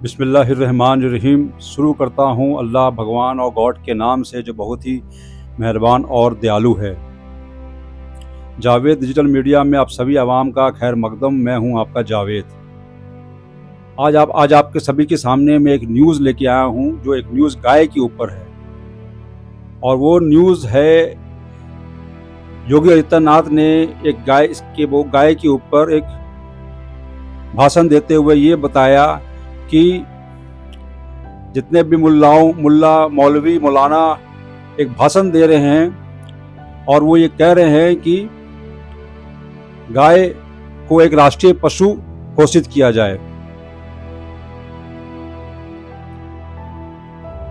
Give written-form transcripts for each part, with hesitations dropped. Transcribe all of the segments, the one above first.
बिस्मिल्लाहिर्रहमानिर्रहीम। शुरू करता हूँ अल्लाह भगवान और गॉड के नाम से जो बहुत ही मेहरबान और दयालु है। जावेद डिजिटल मीडिया में आप सभी आवाम का खैर मकदम। मैं हूँ आपका जावेद। आज आपके सभी के सामने मैं एक न्यूज़ लेके आया हूँ जो एक न्यूज़ गाय के ऊपर है, और वो न्यूज़ है योगी आदित्यनाथ ने एक गाय के ऊपर एक भाषण देते हुए ये बताया कि जितने भी मुल्ला मौलवी मौलाना एक भाषण दे रहे हैं और वो ये कह रहे हैं कि गाय को एक राष्ट्रीय पशु घोषित किया जाए,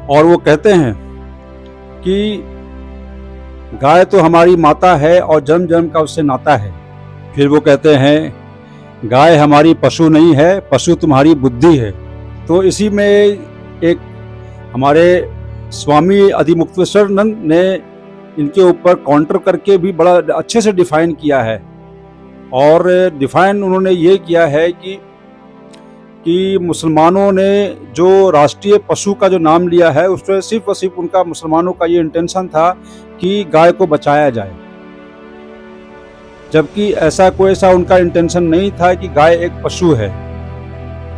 और वो कहते हैं कि गाय तो हमारी माता है और जन्म जन्म का उससे नाता है। फिर वो कहते हैं गाय हमारी पशु नहीं है, पशु तुम्हारी बुद्धि है। तो इसी में एक हमारे स्वामी अधिमुक्तेश्वरानंद ने इनके ऊपर काउंटर करके भी बड़ा अच्छे से डिफाइन किया है, और डिफाइन उन्होंने ये किया है कि मुसलमानों ने जो राष्ट्रीय पशु का जो नाम लिया है उसमें सिर्फ और सिर्फ उनका मुसलमानों का ये इंटेंशन था कि गाय को बचाया जाए, जबकि ऐसा उनका इंटेंशन नहीं था कि गाय एक पशु है।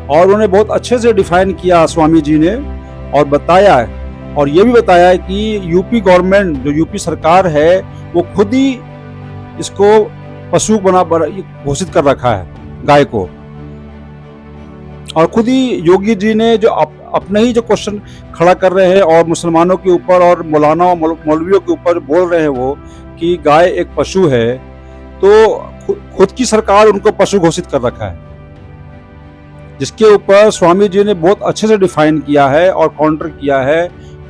और उन्होंने बहुत अच्छे से डिफाइन किया स्वामी जी ने, और बताया, और ये भी बताया कि यूपी गवर्नमेंट जो यूपी सरकार है वो खुद ही इसको पशु घोषित कर रखा है गाय को। और खुद ही योगी जी ने जो अपने ही जो क्वेश्चन खड़ा कर रहे हैं और मुसलमानों के ऊपर और मौलाना और मौलवियों के ऊपर बोल रहे हैं वो कि गाय एक पशु है, तो खुद की सरकार उनको पशु घोषित कर रखा है, जिसके ऊपर स्वामी जी ने बहुत अच्छे से डिफाइन किया है और काउंटर किया है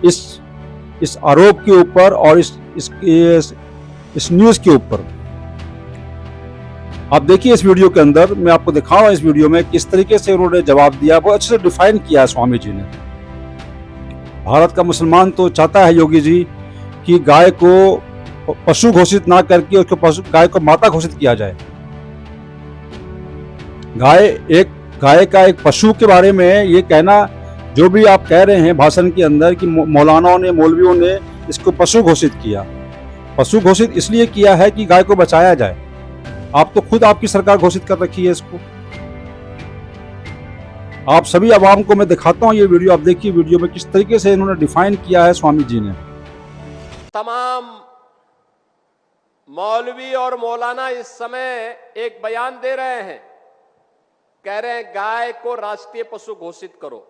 इस आरोप के ऊपर और इस न्यूज़ के ऊपर। आप देखिए इस वीडियो के अंदर, मैं आपको दिखाऊंगा इस वीडियो में किस तरीके से उन्होंने जवाब दिया। बहुत अच्छे से डिफाइन किया है स्वामी जी ने। भारत का मुसलमान तो चाहता है योगी जी कि गाय को पशु घोषित ना करके गाय को माता घोषित किया जाए। गाय का एक पशु के बारे में ये कहना, जो भी आप कह रहे हैं भाषण के अंदर कि मौलानाओं ने मौलवियों ने इसको पशु घोषित किया, पशु घोषित इसलिए किया है कि गाय को बचाया जाए। आप तो खुद आपकी सरकार घोषित कर रखी है इसको। आप सभी आवाम को मैं दिखाता हूं ये वीडियो, आप देखिए वीडियो में किस तरीके से इन्होंने डिफाइन किया है स्वामी जी ने। तमाम मौलवी और मौलाना इस समय एक बयान दे रहे हैं, कह रहे हैं गाय को राष्ट्रीय पशु घोषित करो।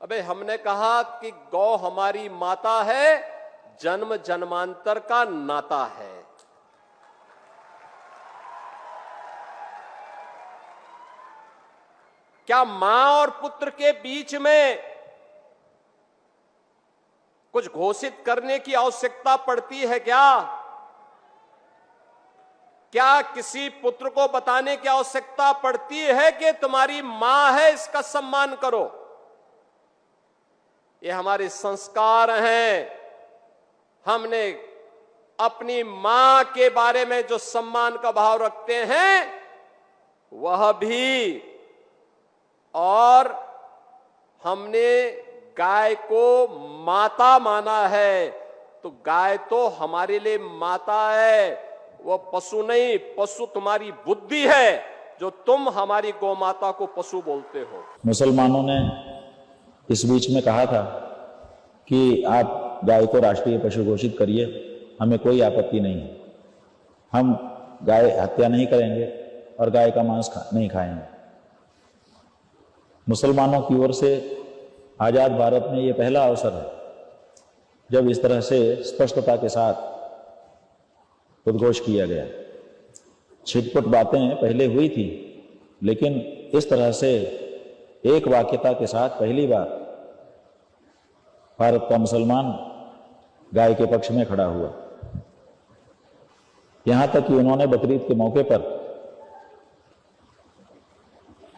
अबे हमने कहा कि गौ हमारी माता है, जन्म जन्मांतर का नाता है। क्या मां और पुत्र के बीच में कुछ घोषित करने की आवश्यकता पड़ती है क्या किसी पुत्र को बताने की आवश्यकता पड़ती है कि तुम्हारी मां है, इसका सम्मान करो? ये हमारे संस्कार हैं। हमने अपनी मां के बारे में जो सम्मान का भाव रखते हैं वह भी, और हमने गाय को माता माना है, तो गाय तो हमारे लिए माता है, वो पशु नहीं। पशु तुम्हारी बुद्धि है जो तुम हमारी गौ माता को पशु बोलते हो। मुसलमानों ने इस बीच में कहा था कि आप गाय को राष्ट्रीय पशु घोषित करिए, हमें कोई आपत्ति नहीं है, हम गाय हत्या नहीं करेंगे और गाय का मांस नहीं खाएंगे। मुसलमानों की ओर से आज़ाद भारत में ये पहला अवसर है जब इस तरह से स्पष्टता के साथ उद्घोष किया गया। छिटपुट बातें पहले हुई थी, लेकिन इस तरह से एक वाक्यता के साथ पहली बार भारत का मुसलमान गाय के पक्ष में खड़ा हुआ। यहां तक कि उन्होंने बकरीद के मौके पर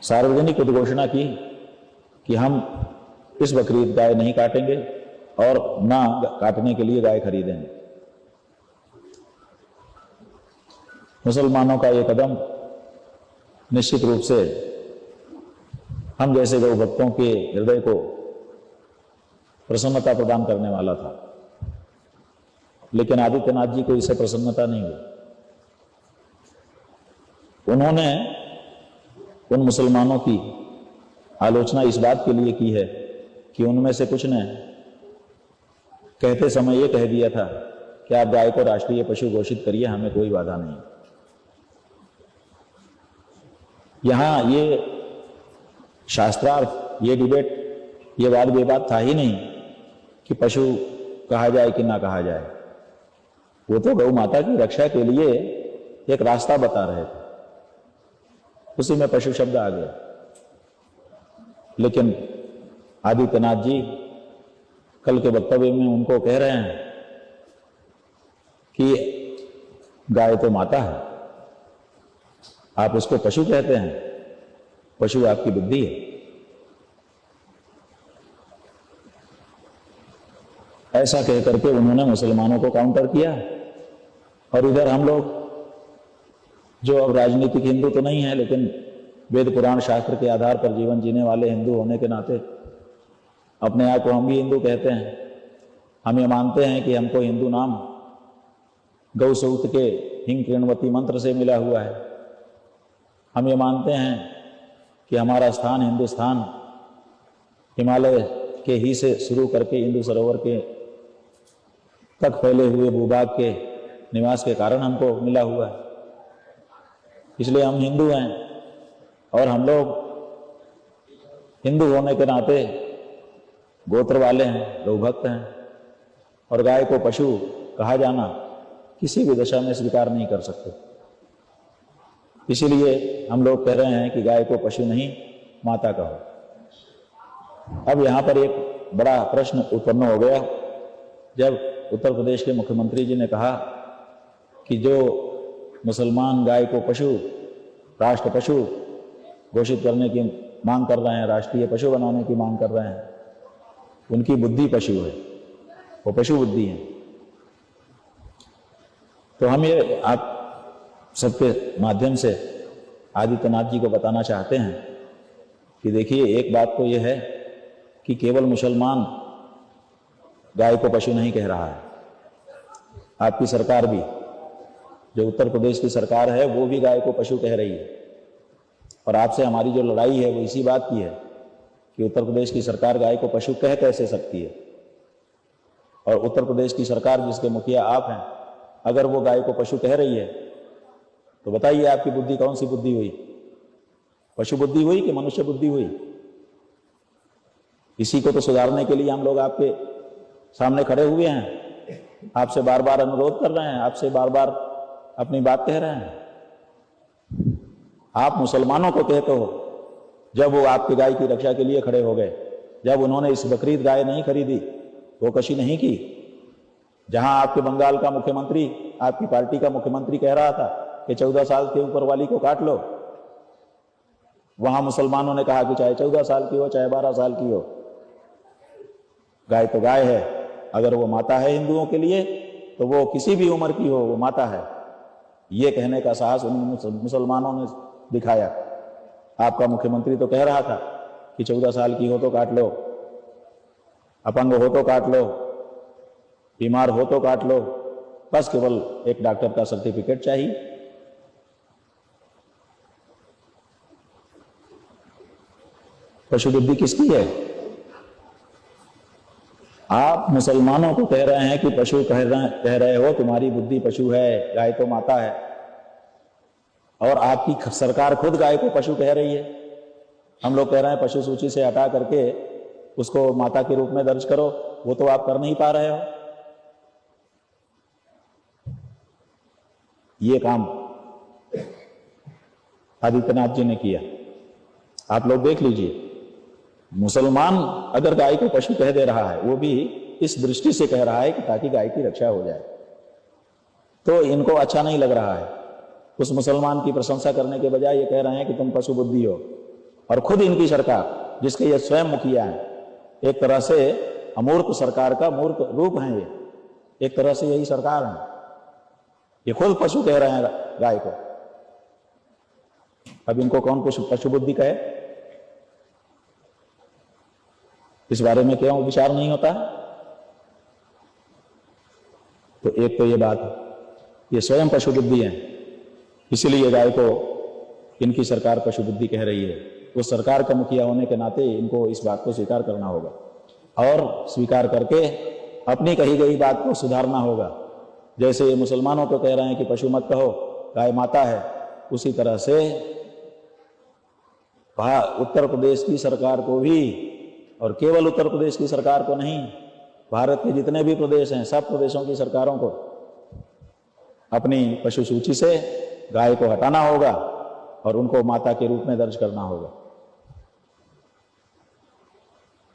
सार्वजनिक उद्घोषणा की कि हम इस बकरीद गाय नहीं काटेंगे और ना काटने के लिए गाय खरीदेंगे। मुसलमानों का ये कदम निश्चित रूप से हम जैसे गौ भक्तों के हृदय को प्रसन्नता प्रदान करने वाला था, लेकिन आदित्यनाथ जी को इससे प्रसन्नता नहीं हुई। उन्होंने उन मुसलमानों की आलोचना इस बात के लिए की है कि उनमें से कुछ ने कहते समय ये कह दिया था कि आप गाय को राष्ट्रीय पशु घोषित करिए, हमें कोई बाधा नहीं। यहां ये शास्त्रार्थ, ये डिबेट, ये वाद विवाद था ही नहीं कि पशु कहा जाए कि ना कहा जाए। वो तो गौ माता की रक्षा के लिए एक रास्ता बता रहे थे, उसी में पशु शब्द आ गया। लेकिन आदित्यनाथ जी कल के वक्तव्य में उनको कह रहे हैं कि गाय तो माता है, आप उसको पशु कहते हैं, पशु आपकी बुद्धि है। ऐसा कह करके उन्होंने मुसलमानों को काउंटर किया। और इधर हम लोग जो अब राजनीतिक हिंदू तो नहीं है, लेकिन वेद पुराण शास्त्र के आधार पर जीवन जीने वाले हिंदू होने के नाते अपने आप को हम भी हिंदू कहते हैं। हम ये मानते हैं कि हमको हिंदू नाम गौ सूक्त के हिंग कृणवती मंत्र से मिला हुआ है। हम ये मानते हैं कि हमारा स्थान हिंदुस्तान हिमालय के ही से शुरू करके इंदु सरोवर के तक फैले हुए भूभाग के निवास के कारण हमको मिला हुआ है, इसलिए हम हिंदू हैं। और हम लोग हिंदू होने के नाते गोत्र वाले हैं, गौभक्त हैं, और गाय को पशु कहा जाना किसी भी दशा में स्वीकार नहीं कर सकते। इसीलिए हम लोग कह रहे हैं कि गाय को पशु नहीं, माता कहो। अब यहां पर एक बड़ा प्रश्न उत्पन्न हो गया जब उत्तर प्रदेश के मुख्यमंत्री जी ने कहा कि जो मुसलमान गाय को पशु, राष्ट्र पशु घोषित करने की मांग कर रहे हैं, राष्ट्रीय पशु बनाने की मांग कर रहे हैं, उनकी बुद्धि पशु है, वो पशु बुद्धि है। तो हम ये आप सबके माध्यम से आदित्यनाथ जी को बताना चाहते हैं कि देखिए, एक बात तो ये है कि केवल मुसलमान गाय को पशु नहीं कह रहा है, आपकी सरकार भी, जो उत्तर प्रदेश की सरकार है, वो भी गाय को पशु कह रही है। और आपसे हमारी जो लड़ाई है वो इसी बात की है कि उत्तर प्रदेश की सरकार गाय को पशु कह कैसे सकती है। और उत्तर प्रदेश की सरकार, जिसके मुखिया आप हैं, अगर वो गाय को पशु कह रही है तो बताइए आपकी बुद्धि कौन सी बुद्धि हुई? पशु बुद्धि हुई कि मनुष्य बुद्धि हुई? इसी को तो सुधारने के लिए हम लोग आपके सामने खड़े हुए हैं, आपसे बार बार अनुरोध कर रहे हैं, आपसे बार बार अपनी बात कह रहे हैं। आप मुसलमानों को कहते हो, जब वो आपकी गाय की रक्षा के लिए खड़े हो गए, जब उन्होंने इस बकरीद गाय नहीं खरीदी, वो कशी नहीं की, जहां आपके बंगाल का मुख्यमंत्री, आपकी पार्टी का मुख्यमंत्री कह रहा था कि 14 साल के ऊपर वाली को काट लो, वहां मुसलमानों ने कहा कि चाहे 14 साल की हो, चाहे 12 साल की हो, गाय तो गाय है। अगर वो माता है हिंदुओं के लिए, तो वो किसी भी उम्र की हो, वो माता है। ये कहने का साहस उन मुसलमानों ने दिखाया। आपका मुख्यमंत्री तो कह रहा था कि 14 साल की हो तो काट लो, अपंग हो तो काट लो, बीमार हो तो काट लो, बस केवल एक डॉक्टर का सर्टिफिकेट चाहिए। पशु बुद्धि किसकी है? आप मुसलमानों को कह रहे हैं कि पशु कह रहे हो, तुम्हारी बुद्धि पशु है, गाय तो माता है, और आपकी सरकार खुद गाय को पशु कह रही है। हम लोग कह रहे हैं पशु सूची से हटा करके उसको माता के रूप में दर्ज करो, वो तो आप कर नहीं पा रहे हो। ये काम आदित्यनाथ जी ने किया। आप लोग देख लीजिए, मुसलमान अगर गाय को पशु कह दे रहा है, वो भी इस दृष्टि से कह रहा है कि ताकि गाय की रक्षा हो जाए, तो इनको अच्छा नहीं लग रहा है। उस मुसलमान की प्रशंसा करने के बजाय ये कह रहे हैं कि तुम पशु बुद्धि हो। और खुद इनकी सरकार, जिसके ये स्वयं मुखिया है, एक तरह से अमूर्त सरकार का मूर्त रूप है। ये एक तरह से यही सरकार है, ये खुद पशु कह रहे हैं गाय को। अब इनको कौन पशु बुद्धि कहे? इस बारे में क्यों विचार नहीं होता? तो एक तो ये बात, ये स्वयं पशु बुद्धि है, इसीलिए गाय को इनकी सरकार पशु बुद्धि कह रही है। वो सरकार का मुखिया होने के नाते इनको इस बात को स्वीकार करना होगा और स्वीकार करके अपनी कही गई बात को सुधारना होगा। जैसे ये मुसलमानों को कह रहे हैं कि पशु मत कहो, गाय माता है, उसी तरह से उत्तर प्रदेश की सरकार को भी, और केवल उत्तर प्रदेश की सरकार को नहीं, भारत के जितने भी प्रदेश हैं सब प्रदेशों की सरकारों को अपनी पशु सूची से गाय को हटाना होगा और उनको माता के रूप में दर्ज करना होगा।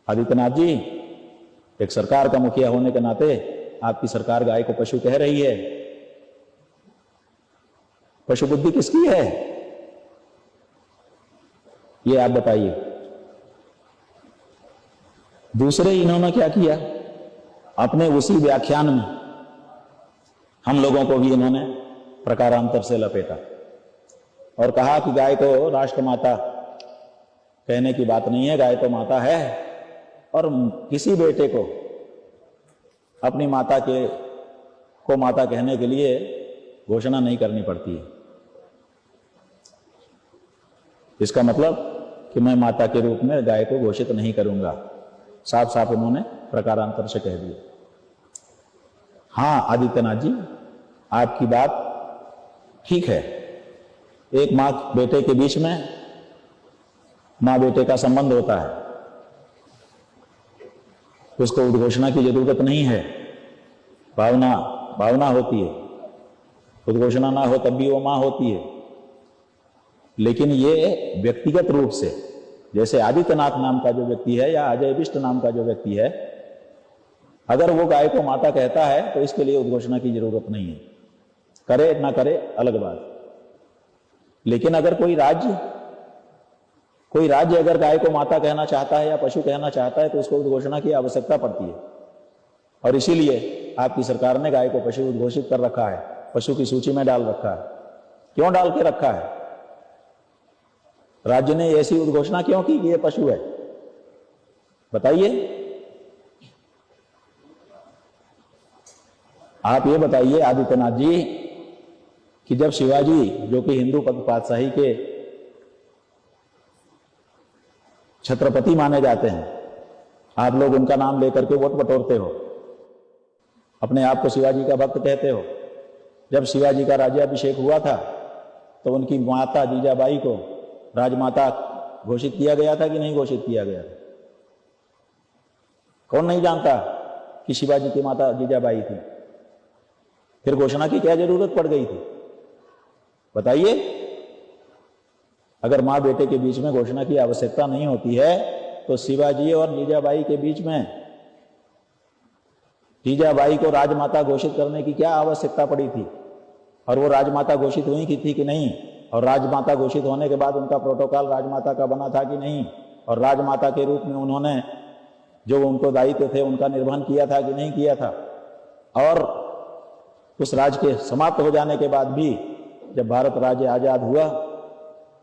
आदित्यनाथ जी, एक सरकार का मुखिया होने के नाते आपकी सरकार गाय को पशु कह रही है। पशु बुद्धि किसकी है ये आप बताइए। दूसरे इन्होंने क्या किया, अपने उसी व्याख्यान में हम लोगों को भी इन्होंने प्रकारांतर से लपेटा और कहा कि गाय को राष्ट्रमाता कहने की बात नहीं है, गाय तो माता है और किसी बेटे को अपनी माता को माता कहने के लिए घोषणा नहीं करनी पड़ती है। इसका मतलब कि मैं माता के रूप में गाय को घोषित नहीं करूंगा, साफ साफ उन्होंने प्रकारांतर से कह दिया। हां आदित्यनाथ जी, आपकी बात ठीक है, एक मां बेटे के बीच में मां बेटे का संबंध होता है, उसको उद्घोषणा की जरूरत नहीं है, भावना होती है, उद्घोषणा ना हो तब भी वो मां होती है। लेकिन ये व्यक्तिगत रूप से, जैसे आदित्यनाथ नाम का जो व्यक्ति है या अजय बिष्ट नाम का जो व्यक्ति है, अगर वो गाय को माता कहता है तो इसके लिए उद्घोषणा की जरूरत नहीं है, करे ना करे अलग बात। लेकिन अगर कोई राज्य अगर गाय को माता कहना चाहता है या पशु कहना चाहता है तो उसको उद्घोषणा की आवश्यकता पड़ती है। और इसीलिए आपकी सरकार ने गाय को पशु उद्घोषित कर रखा है, पशु की सूची में डाल रखा है। क्यों डाल के रखा है? राज्य ने ऐसी उद्घोषणा क्यों की कि ये पशु है? बताइए, आप ये बताइए आदित्यनाथ जी कि जब शिवाजी, जो कि हिंदू पातशाही के छत्रपति माने जाते हैं, आप लोग उनका नाम लेकर के वोट बटोरते हो, अपने आप को शिवाजी का भक्त कहते हो। जब शिवाजी का राज्याभिषेक हुआ था तो उनकी माता जीजाबाई को राजमाता घोषित किया गया था कि नहीं घोषित किया गया था? कौन नहीं जानता कि शिवाजी की माता जीजाबाई थी? फिर घोषणा की क्या जरूरत पड़ गई थी? बताइए। अगर मां बेटे के बीच में घोषणा की आवश्यकता नहीं होती है तो शिवाजी और जीजाबाई के बीच में जीजाबाई को राजमाता घोषित करने की क्या आवश्यकता पड़ी थी? और वो राजमाता घोषित हुई की थी कि नहीं? और राजमाता घोषित होने के बाद उनका प्रोटोकॉल राजमाता का बना था कि नहीं? और राजमाता के रूप में उन्होंने जो उनको दायित्व थे उनका निर्वहन किया था कि नहीं किया था? और उस राज्य के समाप्त हो जाने के बाद भी जब भारत राज्य आजाद हुआ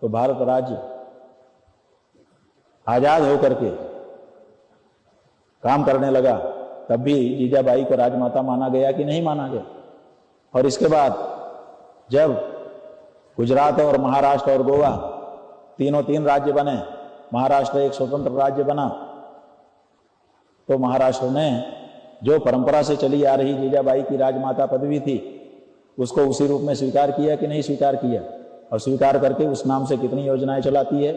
तो भारत राज्य आजाद होकर के काम करने लगा, तब भी जीजाबाई को राजमाता माना गया कि नहीं माना गया? और इसके बाद जब गुजरात और महाराष्ट्र और गोवा तीन राज्य बने, महाराष्ट्र एक स्वतंत्र राज्य बना, तो महाराष्ट्र ने जो परंपरा से चली आ रही जीजाबाई की राजमाता पदवी थी उसको उसी रूप में स्वीकार किया कि नहीं स्वीकार किया? और स्वीकार करके उस नाम से कितनी योजनाएं चलाती है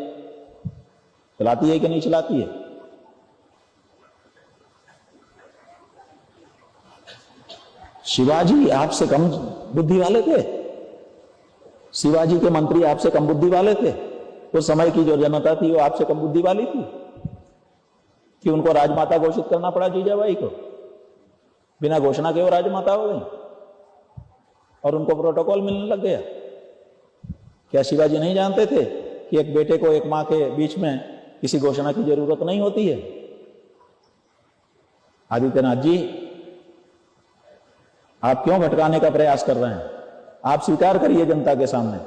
कि नहीं चलाती है? शिवाजी आपसे कम बुद्धि वाले थे? शिवाजी के मंत्री आपसे कम बुद्धि वाले थे? उस समय की जो जनता थी वो आपसे कम बुद्धि वाली थी कि उनको राजमाता घोषित करना पड़ा जीजाबाई को? बिना घोषणा के वो राजमाता हो गई और उनको प्रोटोकॉल मिलने लग गया। क्या शिवाजी नहीं जानते थे कि एक बेटे को एक मां के बीच में किसी घोषणा की जरूरत नहीं होती है? आदित्यनाथ जी, आप क्यों भटकाने का प्रयास कर रहे हैं? आप स्वीकार करिए जनता के सामने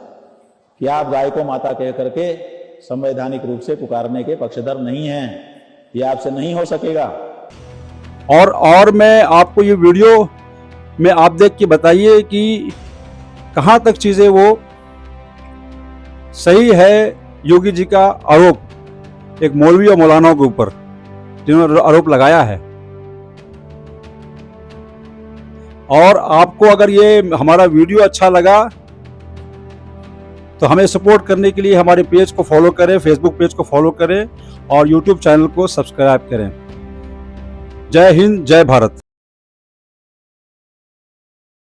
कि आप गाय को माता कह करके संवैधानिक रूप से पुकारने के पक्षधर नहीं हैं। ये आपसे नहीं हो सकेगा। और मैं आपको ये वीडियो में आप देख के बताइए कि कहाँ तक चीज़ें वो सही है। योगी जी का आरोप एक मौलवी और मौलानाओं के ऊपर जिन्होंने आरोप लगाया है। और आपको अगर ये हमारा वीडियो अच्छा लगा तो हमें सपोर्ट करने के लिए हमारे पेज को फॉलो करें, फेसबुक पेज को फॉलो करें और यूट्यूब चैनल को सब्सक्राइब करें। जय हिंद, जय भारत।